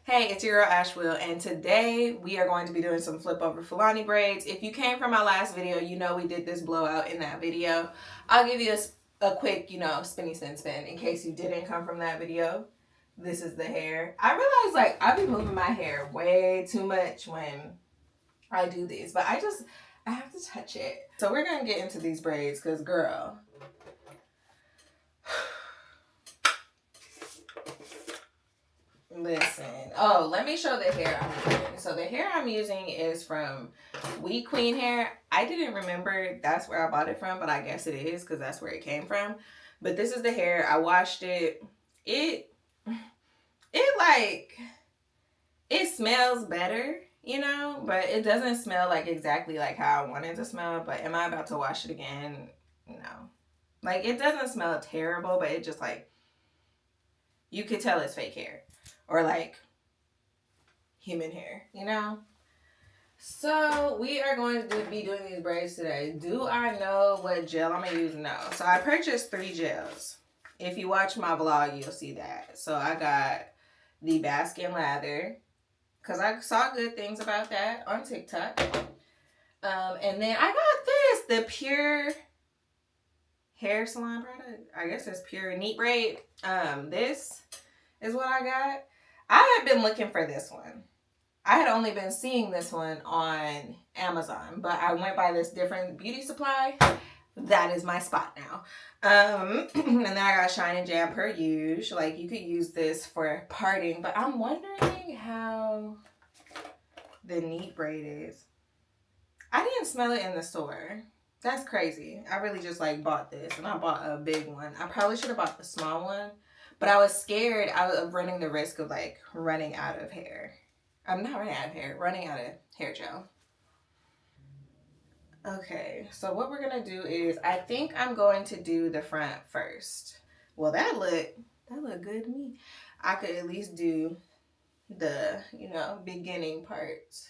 Hey, it's your girl Ashwill, and today we are going to be doing some flip over Fulani braids. If you came from my last video, you know we did this blowout in that video. I'll give you a quick, spinny spin in case you didn't come from that video. This is the hair. I realize I be moving my hair way too much when I do these, but I have to touch it. So we're gonna get into these braids because girl, listen. Oh, let me show the hair I'm using. So the hair I'm using is from Wheat Queen Hair. I didn't remember that's where I bought it from, but I guess it is because that's where it came from. But this is the hair. I washed it. It like it smells better, but it doesn't smell like exactly like how I want it to smell. But am I about to wash it again? No. Like it doesn't smell terrible, but it just like you could tell it's fake hair. Or like human hair. So we are going to be doing these braids today. Do I know what gel I'm gonna use? No. So I purchased 3 gels. If you watch my vlog, you'll see that. So I got the Baskin Lather because I saw good things about that on TikTok. And then I got the Pure Hair Salon product. I guess it's Pure Neat Braid. This is what I got. I had been looking for this one. I had only been seeing this one on Amazon, but I went by this different beauty supply. That is my spot now. And then I got Shine and Jam per usual. Like you could use this for parting, but I'm wondering how the neat braid is. I didn't smell it in the store. That's crazy. I really just bought this and I bought a big one. I probably should have bought the small one, but I was scared of running the risk of running out of hair. I'm not running out of hair, running out of hair gel. Okay, so what we're gonna do is I think I'm going to do the front first. Well, that look good to me. I could at least do the, beginning parts.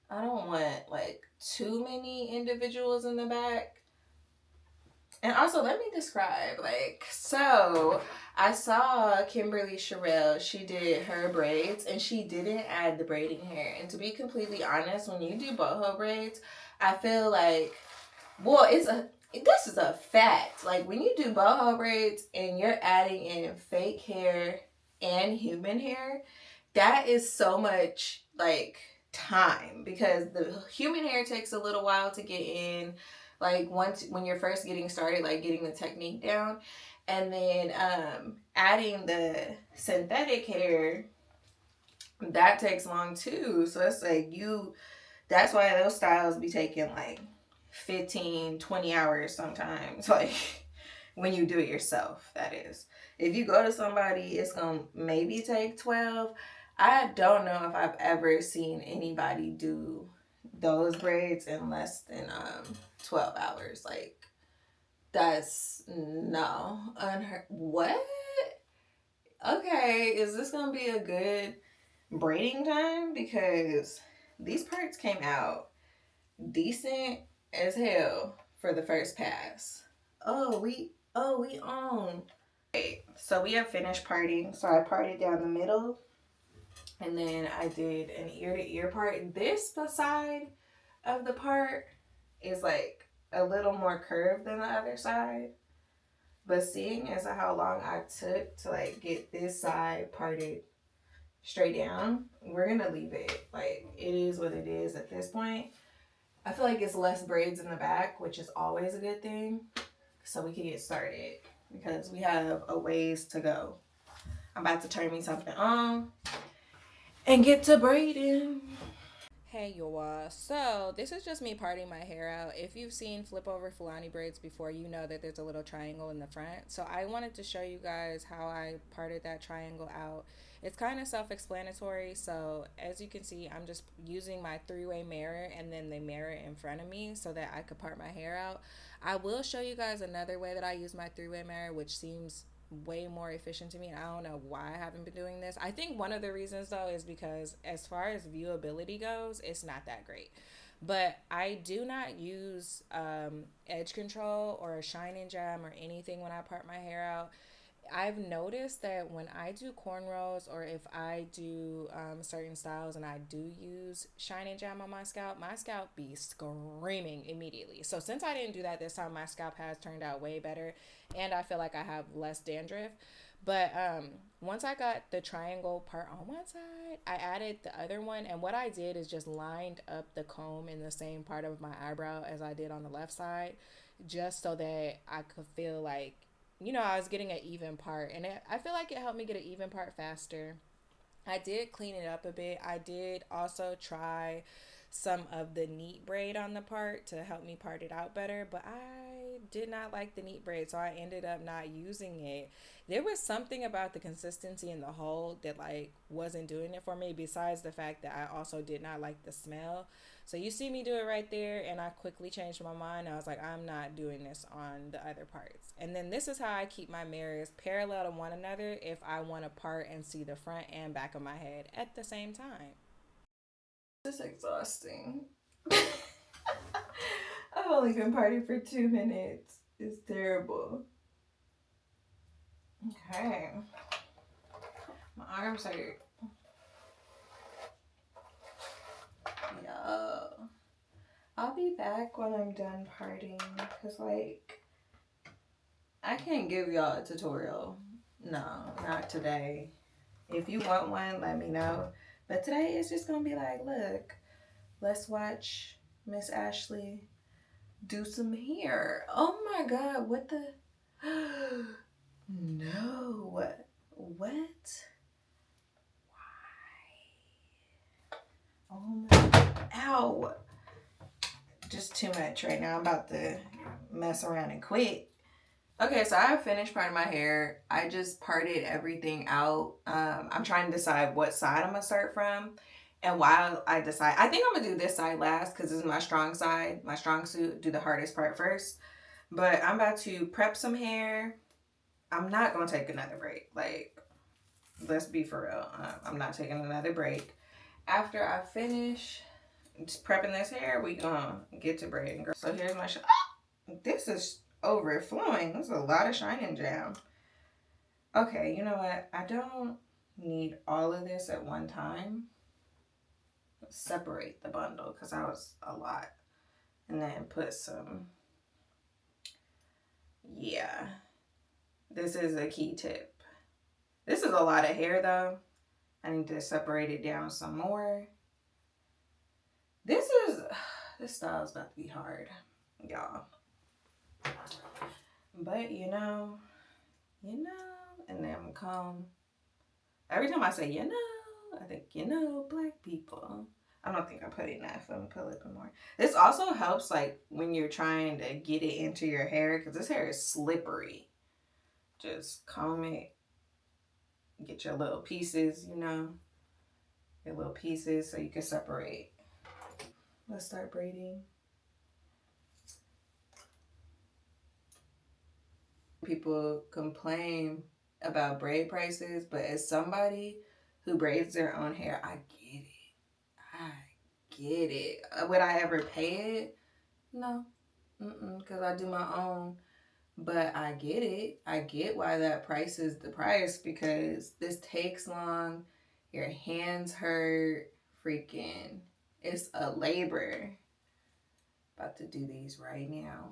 I don't want too many individuals in the back. And also, let me describe, so I saw Kimberly Sherrill, she did her braids, and she didn't add the braiding hair. And to be completely honest, when you do boho braids, I feel this is a fact. Like, when you do boho braids and you're adding in fake hair and human hair, that is so much, time. Because the human hair takes a little while to get in. When you're first getting started, getting the technique down, and then adding the synthetic hair, that takes long too. So it's that's why those styles be taking 15-20 hours sometimes, when you do it yourself. That is, if you go to somebody, it's gonna maybe take 12. I don't know if I've ever seen anybody do those braids in less than 12 hours. That's no unheard. What? Okay, is this gonna be a good braiding time? Because these parts came out decent as hell for the first pass. We own. Okay, so we have finished parting. So I parted down the middle, and then I did an ear to ear part. This side of the part is a little more curved than the other side. But seeing as how long I took to get this side parted straight down, we're gonna leave it. It is what it is at this point. I feel like it's less braids in the back, which is always a good thing. So we can get started because we have a ways to go. I'm about to turn me something on and get to braiding. Hey y'all, so this is just me parting my hair out. If you've seen flip over Fulani braids before, you know that there's a little triangle in the front. So I wanted to show you guys how I parted that triangle out. It's kind of self-explanatory. So as you can see, I'm just using my 3-way mirror and then the mirror in front of me so that I could part my hair out. I will show you guys another way that I use my 3-way mirror, which seems way more efficient to me, and I don't know why I haven't been doing this. I think one of the reasons though is because as far as viewability goes, it's not that great. But I do not use edge control or a shine and jam or anything when I part my hair out. I've noticed that when I do cornrows or if I do certain styles and I do use shine and jam on my scalp be screaming immediately. So since I didn't do that this time, my scalp has turned out way better, and I feel like I have less dandruff. But once I got the triangle part on one side, I added the other one, and what I did is just lined up the comb in the same part of my eyebrow as I did on the left side, just so that I could feel like, I was getting an even part, and I feel like it helped me get an even part faster. I did clean it up a bit. I did also try some of the neat braid on the part to help me part it out better, but I did not like the neat braid, so I ended up not using it. There was something about the consistency in the hold that like wasn't doing it for me, besides the fact that I also did not like the smell. So you see me do it right there, and I quickly changed my mind. I was like, I'm not doing this on the other parts. And then this is how I keep my mirrors parallel to one another if I want to part and see the front and back of my head at the same time. This is exhausting. I've only been partying for 2 minutes. It's terrible. Okay. My arms hurt. Yeah. I'll be back when I'm done partying. Because, like, I can't give y'all a tutorial. No, not today. If you want one, let me know. But today it's just going to be like, look, let's watch Miss Ashley do some hair. Oh my God, what the? No. What? Oh my. Ow. Just too much right now. I'm about to mess around and quit. Okay, so I finished parting my hair. I just parted everything out. I'm trying to decide what side I'm gonna start from. And while I decide, I think I'm gonna do this side last because this is my strong side, my strong suit. Do the hardest part first. But I'm about to prep some hair. I'm not gonna take another break. Like, let's be for real. I'm not taking another break. After I finish just prepping this hair, we gonna get to braiding. So here's my this is overflowing. There's a lot of shining jam. Okay, you know what? I don't need all of this at one time. Separate the bundle because that was a lot. And then put some, yeah, this is a key tip. This is a lot of hair though. I need to separate it down some more. This is, this style is about to be hard, y'all. But and then I'm comb. Every time I say, I think, black people. I don't think I put enough. I'm gonna put a little bit more. This also helps, like, when you're trying to get it into your hair, because this hair is slippery. Just comb it, get your little pieces, your little pieces so you can separate. Let's start braiding. People complain about braid prices, but as somebody who braids their own hair, I get it. I get it. Would I ever pay it? No. Because I do my own. But I get it. I get why that price is the price because this takes long. Your hands hurt. Freaking. It's a labor. About to do these right now.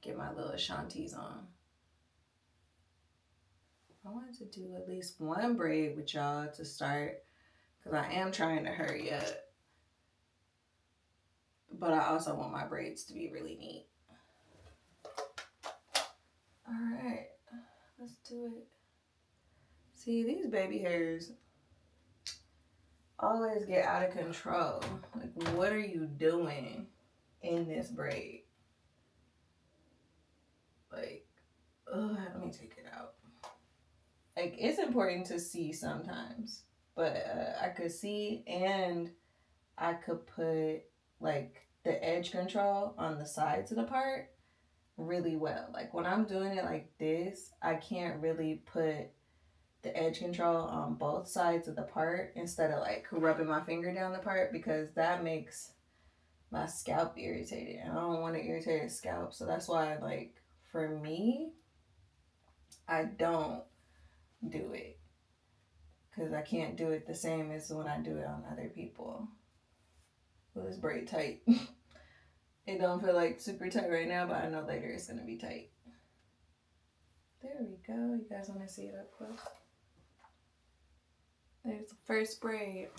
Get my little shanties on. I wanted to do at least one braid with y'all to start because I am trying to hurry up. But I also want my braids to be really neat. All right, let's do it. See, these baby hairs always get out of control. Like, what are you doing in this braid? Like, let me take it out. Like, it's important to see sometimes, but I could see and I could put like the edge control on the sides of the part really well. Like when I'm doing it like this, I can't really put the edge control on both sides of the part instead of like rubbing my finger down the part because that makes my scalp irritated and I don't want to irritate the scalp. So that's why like for me, I don't. do it. Because I can't do it the same as when I do it on other people. Well, this braid tight. It don't feel like super tight right now, but I know later it's going to be tight. There we go. You guys want to see it up close? There's the first braid.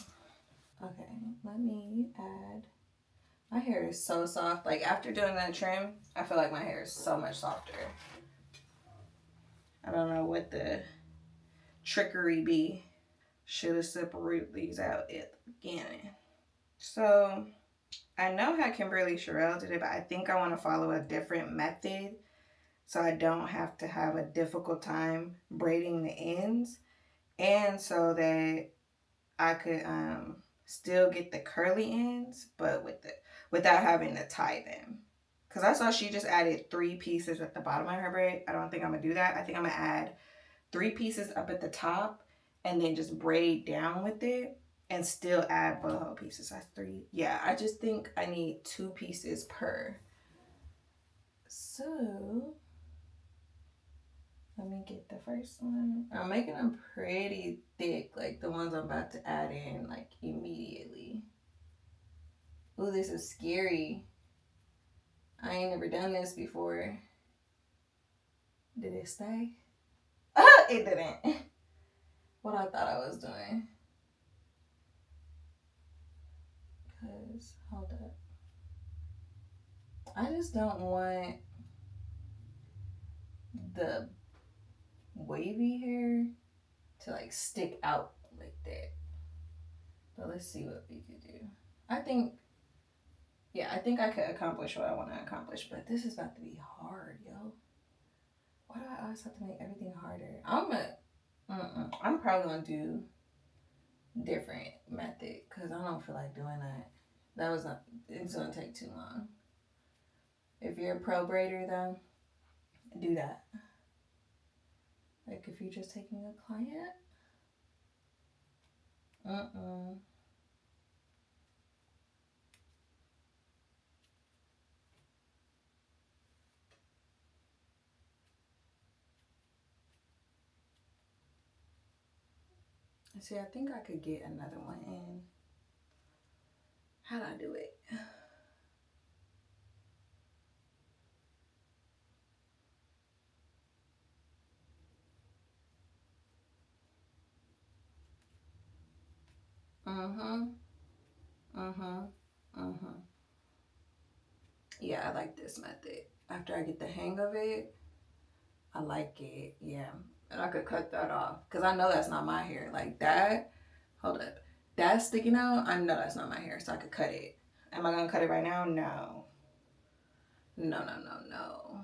Okay, let me add. My hair is so soft. Like after doing that trim, I feel like my hair is so much softer. I don't know what the trickery be. Should have separated these out at the beginning. So I know how Kimberly Sherrill did it, but I think I want to follow a different method so I don't have to have a difficult time braiding the ends, and so that I could still get the curly ends, but without having to tie them. Cause I saw she just added 3 pieces at the bottom of her braid. I don't think I'm gonna do that. I think I'm gonna add 3 pieces up at the top, and then just braid down with it, and still add boho pieces. That's 3. Yeah, I just think I need 2 pieces per. So let me get the first one. I'm making them pretty thick, like the ones I'm about to add in, like immediately. Ooh, this is scary. I ain't never done this before. Did it stay? It didn't. What I thought I was doing. Cause hold up. I just don't want the wavy hair to like stick out like that. But let's see what we could do. I think I think I could accomplish what I want to accomplish, but this is about to be hard, yo. Why do I always have to make everything harder? I'm probably gonna do different method because I don't feel like doing that. That was not. It's gonna take too long. If you're a pro braider, though, do that. Like if you're just taking a client. Uh-uh. See, I think I could get another one in. How'd I do it? Mm-hmm. Mm-hmm. Mm-hmm. Yeah, I like this method. After I get the hang of it, I like it. Yeah. And I could cut that off. Because I know that's not my hair. Like that. Hold up. That's sticking out. I know that's not my hair. So I could cut it. Am I going to cut it right now? No. No, no, no, no.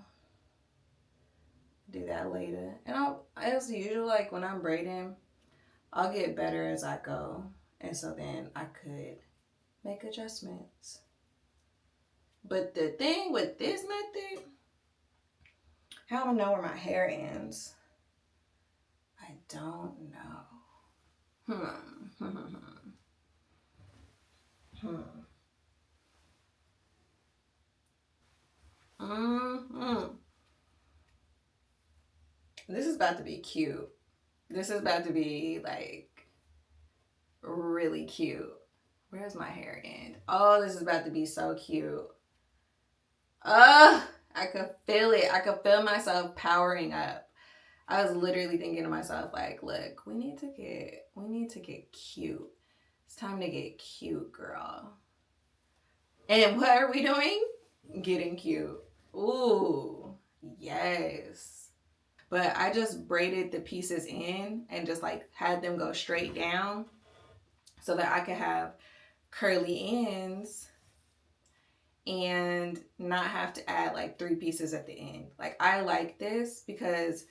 Do that later. And as usual, like when I'm braiding, I'll get better as I go. And so then I could make adjustments. But the thing with this method, how do I know where my hair ends? I don't know. Hmm. Mm-hmm. This is about to be cute. This is about to be like really cute. Where's my hair end? Oh, this is about to be so cute. I could feel it. I could feel myself powering up. I was literally thinking to myself, like, look, we need to get cute. It's time to get cute, girl. And what are we doing? Getting cute. Ooh, yes. But I just braided the pieces in and just like had them go straight down so that I could have curly ends and not have to add like 3 pieces at the end. Like I like this because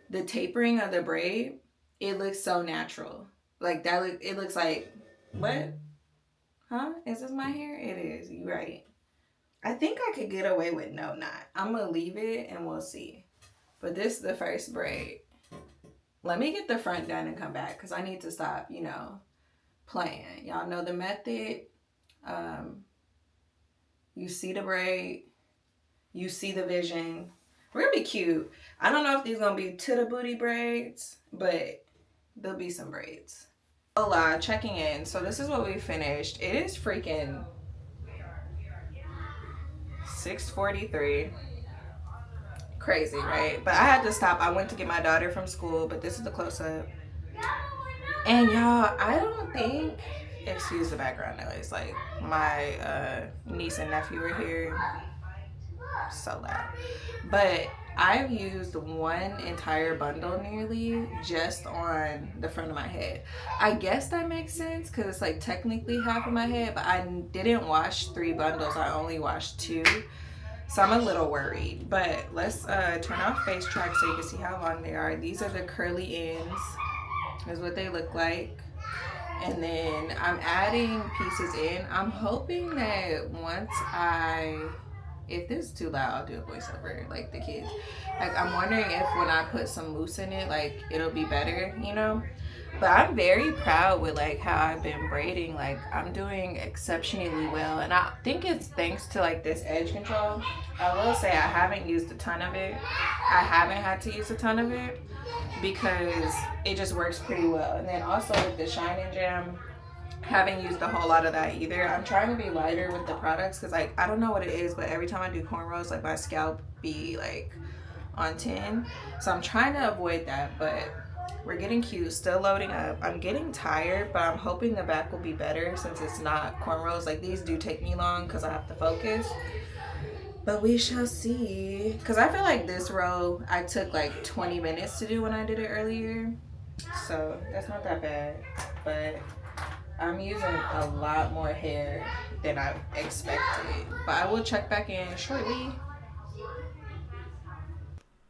the tapering of the braid, it looks so natural. Like that it looks like what? Huh? Is this my hair? It is. You right. I think I could get away with no knot. I'm gonna leave it and we'll see. But this is the first braid. Let me get the front done and come back because I need to stop, playing. Y'all know the method. Um, you see the braid, you see the vision. Really cute. I don't know if these gonna be to the booty braids, but there'll be some braids. Hola, checking in. So this is what we finished. It is freaking 6:43. Crazy, right? But I had to stop. I went to get my daughter from school, but this is the close up. And y'all, I don't think, excuse the background noise, like my niece and nephew are here, so loud. But I've used one entire bundle nearly just on the front of my head. I guess that makes sense because it's like technically half of my head, but I didn't wash 3 bundles. I only washed 2. So I'm a little worried. But let's turn off face track so you can see how long they are. These are the curly ends, is what they look like. And then I'm adding pieces in. I'm hoping that once if this is too loud, I'll do a voiceover like the kids. Like I'm wondering if when I put some mousse in it, like it'll be better, you know? But I'm very proud with like how I've been braiding. Like I'm doing exceptionally well. And I think it's thanks to like this edge control. I will say I haven't used a ton of it. I haven't had to use a ton of it because it just works pretty well. And then also with the Shine and Jam, haven't used a whole lot of that either. I'm trying to be lighter with the products because like I don't know what it is, but every time I do cornrows, like my scalp be like on 10. So I'm trying to avoid that, but we're getting cute, still loading up. I'm getting tired, but I'm hoping the back will be better since it's not cornrows. Like these do take me long because I have to focus. But we shall see. Because I feel like this row I took like 20 minutes to do when I did it earlier. So that's not that bad. But I'm using a lot more hair than I expected. But I will check back in shortly.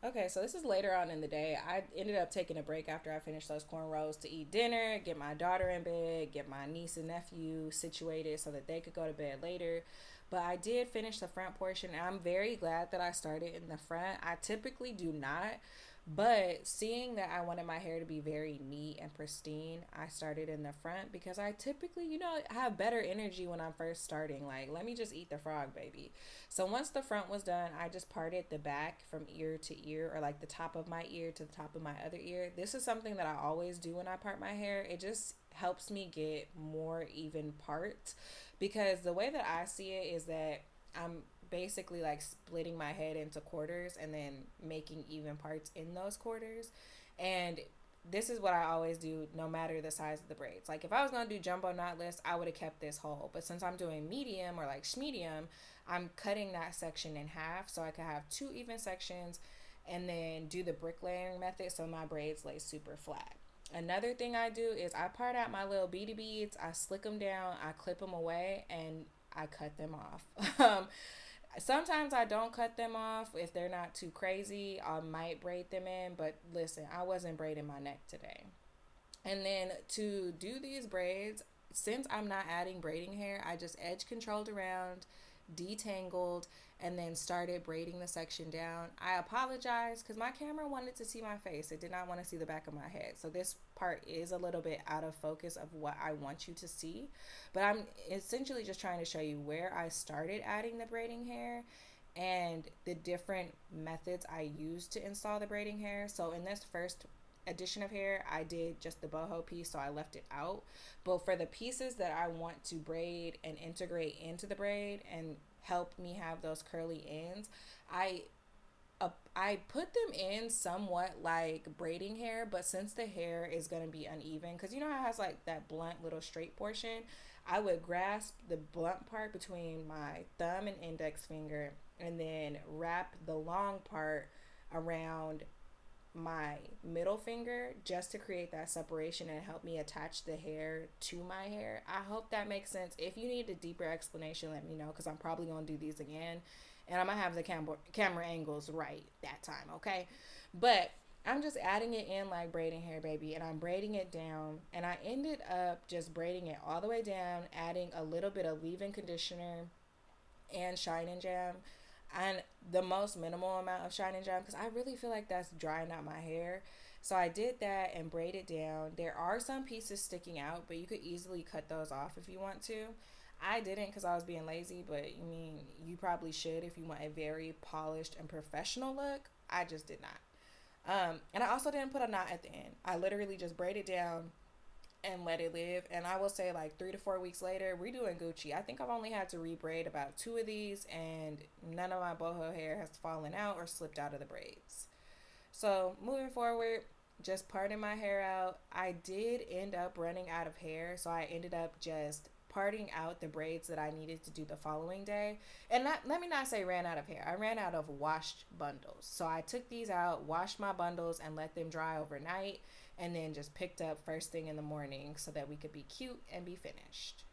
Okay, so this is later on in the day. I ended up taking a break after I finished those cornrows to eat dinner, get my daughter in bed, get my niece and nephew situated so that they could go to bed later. But I did finish the front portion, and I'm very glad that I started in the front. I typically do not, but seeing that I wanted my hair to be very neat and pristine, I started in the front because I typically, have better energy when I'm first starting. Like, let me just eat the frog, baby. So once the front was done, I just parted the back from ear to ear, or like the top of my ear to the top of my other ear. This is something that I always do when I part my hair. It just helps me get more even parts because the way that I see it is that I'm basically like splitting my head into quarters and then making even parts in those quarters. And this is what I always do no matter the size of the braids. Like if I was gonna do jumbo knotless, I would have kept this whole. But since I'm doing medium or like schmedium, I'm cutting that section in half so I could have 2 even sections and then do the bricklayering method so my braids lay super flat. Another thing I do is I part out my little beady beads, I slick them down, I clip them away, and I cut them off. Sometimes I don't cut them off if they're not too crazy. I might braid them in, but listen, I wasn't braiding my neck today. And then to do these braids, since I'm not adding braiding hair, I just edge controlled around, detangled, and then started braiding the section down. I apologize because my camera wanted to see my face. It did not want to see the back of my head. So this part is a little bit out of focus of what I want you to see. But I'm essentially just trying to show you where I started adding the braiding hair and the different methods I used to install the braiding hair. So in this first addition of hair, I did just the boho piece, so I left it out. But for the pieces that I want to braid and integrate into the braid and help me have those curly ends, I I put them in somewhat like braiding hair, but since the hair is going to be uneven, because you know how it has like that blunt little straight portion, I would grasp the blunt part between my thumb and index finger and then wrap the long part around my middle finger just to create that separation and help me attach the hair to my hair. I hope that makes sense. If you need a deeper explanation, let me know because I'm probably going to do these again and I'm going to have the camera angles right that time, okay? But I'm just adding it in like braiding hair, baby, and I'm braiding it down, and I ended up just braiding it all the way down, adding a little bit of leave-in conditioner and Shine and Jam, and the most minimal amount of Shine and Jam because I really feel like that's drying out my hair. So I did that and braided down. There are some pieces sticking out, but you could easily cut those off if you want to. I didn't because I was being lazy, but you mean you probably should if you want a very polished and professional look. I just did not. And I also didn't put a knot at the end. I literally just braided down and let it live. And I will say, like 3 to 4 weeks later, we're doing Gucci. I think I've only had to rebraid about two of these, and none of my boho hair has fallen out or slipped out of the braids. So moving forward, just parting my hair out. I did end up running out of hair, so I ended up just parting out the braids that I needed to do the following day. And not, let me not say ran out of hair. I ran out of washed bundles. So I took these out, washed my bundles, and let them dry overnight, and then just picked up first thing in the morning so that we could be cute and be finished.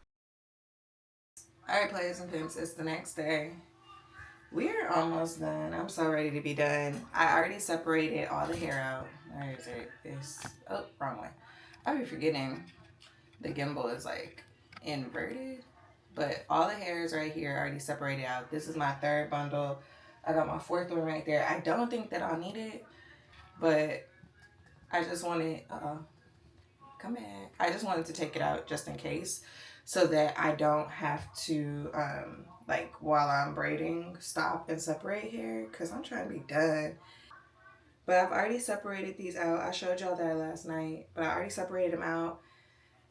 All right, players and pimps, it's the next day. We're almost done. I'm so ready to be done. I already separated all the hair out. Where is it? It's, oh, wrong way. I be forgetting the gimbal is like inverted, but all the hair is right here already separated out. This is my third bundle. I got my fourth one right there. I don't think that I'll need it, but I just wanted, come back. I just wanted to take it out just in case so that I don't have to, like while I'm braiding, stop and separate hair because I'm trying to be done. But I've already separated these out. I showed y'all that last night, but I already separated them out.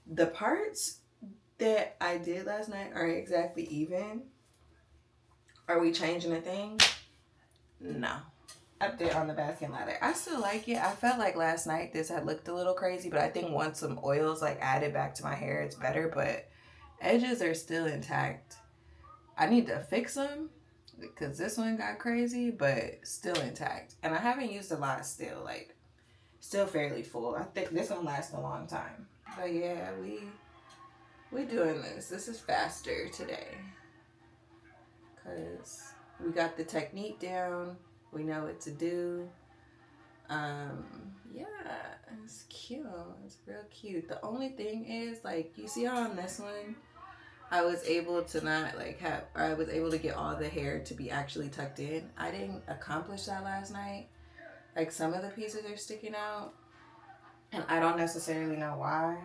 The parts that I did last night are exactly even. Are we changing a thing? No. Update on the basket ladder. I still like it. I felt like last night this had looked a little crazy, but I think once some oils like added back to my hair, it's better. But edges are still intact. I need to fix them because this one got crazy, but still intact. And I haven't used a lot still, like still fairly full. I think this one lasts a long time. But yeah, we doing this. This is faster today because we got the technique down. We know what to do. Yeah, it's cute. It's real cute. The only thing is, like, you see how on this one, I was able to not like have, or I was able to get all the hair to be actually tucked in. I didn't accomplish that last night. Like some of the pieces are sticking out, and I don't necessarily know why.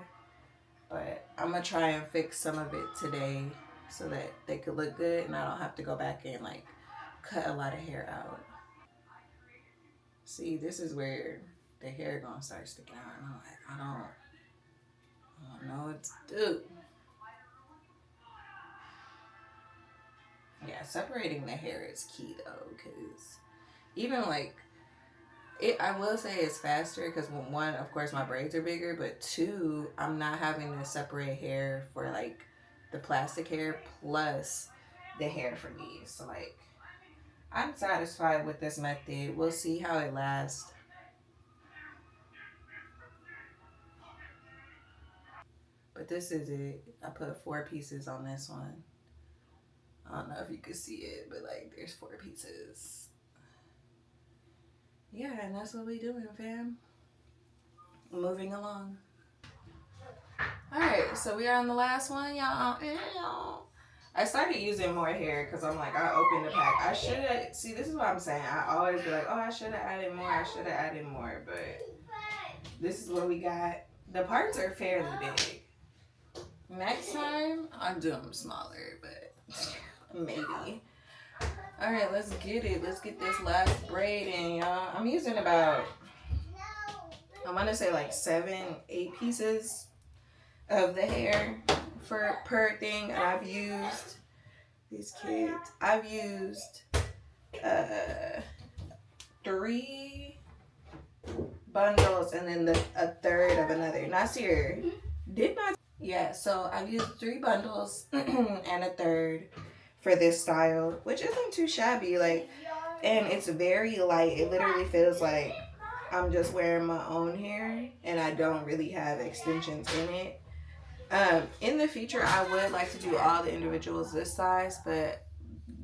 But I'm gonna try and fix some of it today so that they could look good, and I don't have to go back and like cut a lot of hair out. See, this is where the hair gonna start sticking out, and I'm like, I don't know what to do. Yeah, separating the hair is key though, because even like it, I will say it's faster because one, of course, my braids are bigger, but two, I'm not having to separate hair for like the plastic hair plus the hair for these. So like, I'm satisfied with this method. We'll see how it lasts. But this is it. I put 4 pieces on this one. I don't know if you can see it, but like, there's 4 pieces. Yeah, and that's what we doing, fam. Moving along. All right, so we are on the last one, y'all. I started using more hair because I'm like, I opened the pack. I should have, see, this is what I'm saying. I always be like, oh, I should have added more. I should have added more. But this is what we got. The parts are fairly big. Next time, I'll do them smaller, but maybe. All right, let's get it. Let's get this last braid in, y'all. I'm using about, I want to say like 7, 8 pieces of the hair for per thing. And I've used these kids. I've used 3 bundles and then a third of another. Nasir, did not. Yeah, so I've used 3 bundles and a third for this style, which isn't too shabby. Like, and it's very light. It literally feels like I'm just wearing my own hair and I don't really have extensions in it. In the future, I would like to do all the individuals this size, but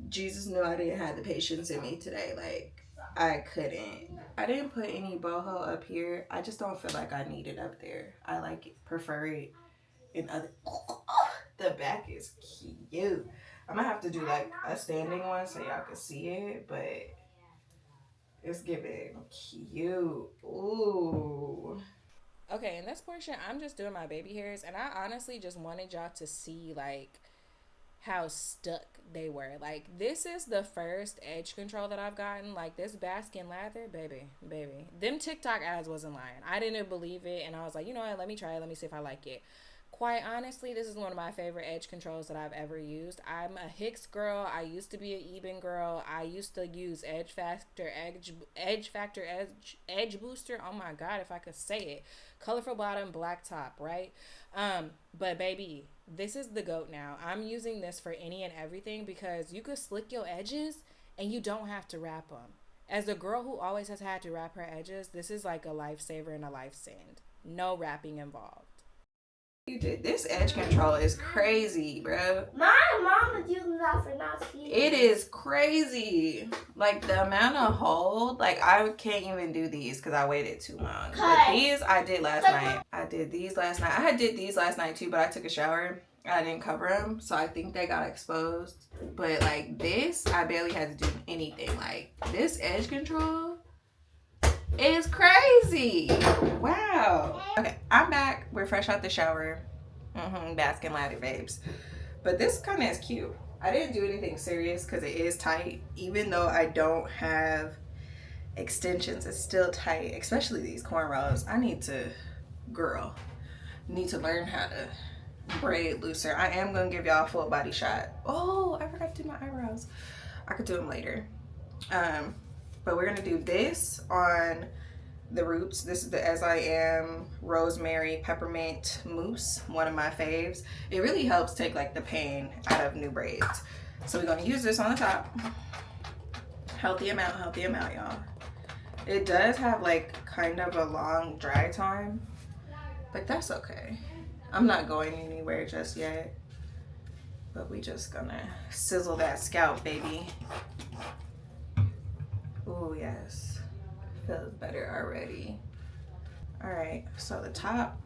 Jesus knew I didn't have the patience in me today. Like, I couldn't. I didn't put any boho up here. I just don't feel like I need it up there. I like it, prefer it in other. The back is cute. I'm gonna have to do like a standing one so y'all can see it, but it's giving cute. Ooh. Okay, in this portion, I'm just doing my baby hairs, and I honestly just wanted y'all to see like how stuck they were. Like, this is the first edge control that I've gotten. Like, this Baskin lather, baby. Them TikTok ads wasn't lying. I didn't believe it, and I was like, you know what? Let me try it. Let me see if I like it. Quite honestly, this is one of my favorite edge controls that I've ever used. I'm a Hicks girl. I used to be an Eben girl. I used to use edge booster. Oh my god, if I could say it. Colorful bottom, black top, right? But baby, this is the goat now. I'm using this for any and everything because you could slick your edges and you don't have to wrap them. As a girl who always has had to wrap her edges, this is like a lifesaver and a life send. No wrapping involved. You did. This edge control is crazy, bro. My mom is using that for not seeing. It is crazy. Like, the amount of hold, like, I can't even do these because I waited too long. But these I did last night. I did these last night. I did these last night too, but I took a shower. I didn't cover them, so I think they got exposed. But like this, I barely had to do anything. Like, this edge control is crazy. Wow. Okay, I'm back. We're fresh out the shower. Baskin ladder babes. But this kind of is cute. I didn't do anything serious because it is tight. Even though I don't have extensions, it's still tight. Especially these cornrows. I need to learn how to braid looser. I am gonna give y'all a full body shot. Oh, I forgot to do my eyebrows. I could do them later. But we're gonna do this on the roots. This is the As I Am Rosemary Peppermint Mousse, one of my faves. It really helps take like the pain out of new braids. So we're gonna use this on the top. Healthy amount, y'all. It does have like kind of a long dry time, but that's okay. I'm not going anywhere just yet, but we just gonna sizzle that scalp, baby. Oh yes, feels better already. All right, so the top,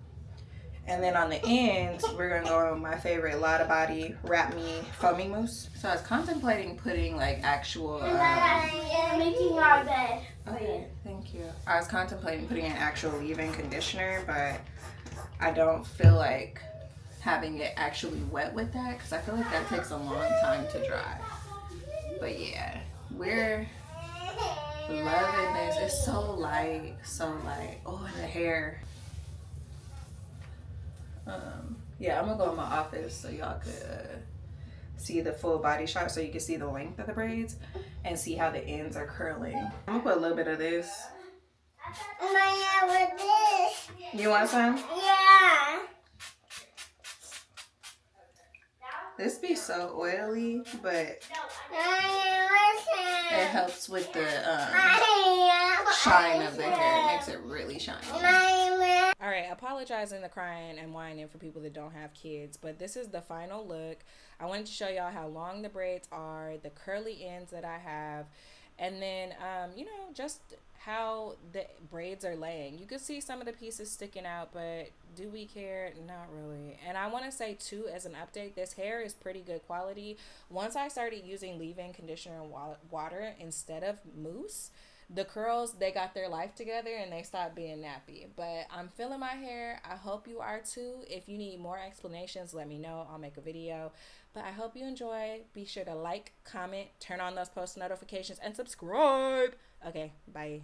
and then on the ends, we're gonna go with my favorite Lotta Body Wrap Me Foaming Mousse. So I was contemplating putting like actual. Making our bed. Okay, thank you. I was contemplating putting an actual leave-in conditioner, but I don't feel like having it actually wet with that because I feel like that takes a long time to dry. But yeah, we're loving this. It's so light, so light. Oh, and the hair. Yeah, I'm gonna go in my office so y'all could see the full body shot, so you can see the length of the braids and see how the ends are curling. I'm gonna put a little bit of this. With this. You want some? Yeah. This be so oily, but it helps with the shine of the hair. It makes it really shiny. All right, apologizing the crying and whining for people that don't have kids, but this is the final look. I wanted to show y'all how long the braids are, the curly ends that I have, and then, you know, just how the braids are laying. You can see some of the pieces sticking out, but do we care? Not really. And I want to say too, as an update, this hair is pretty good quality. Once I started using leave-in conditioner and water instead of mousse, the curls, they got their life together and they stopped being nappy. But I'm feeling my hair. I hope you are too. If you need more explanations, let me know. I'll make a video. But I hope you enjoy. Be sure to like, comment, turn on those post notifications, and subscribe. Okay, bye.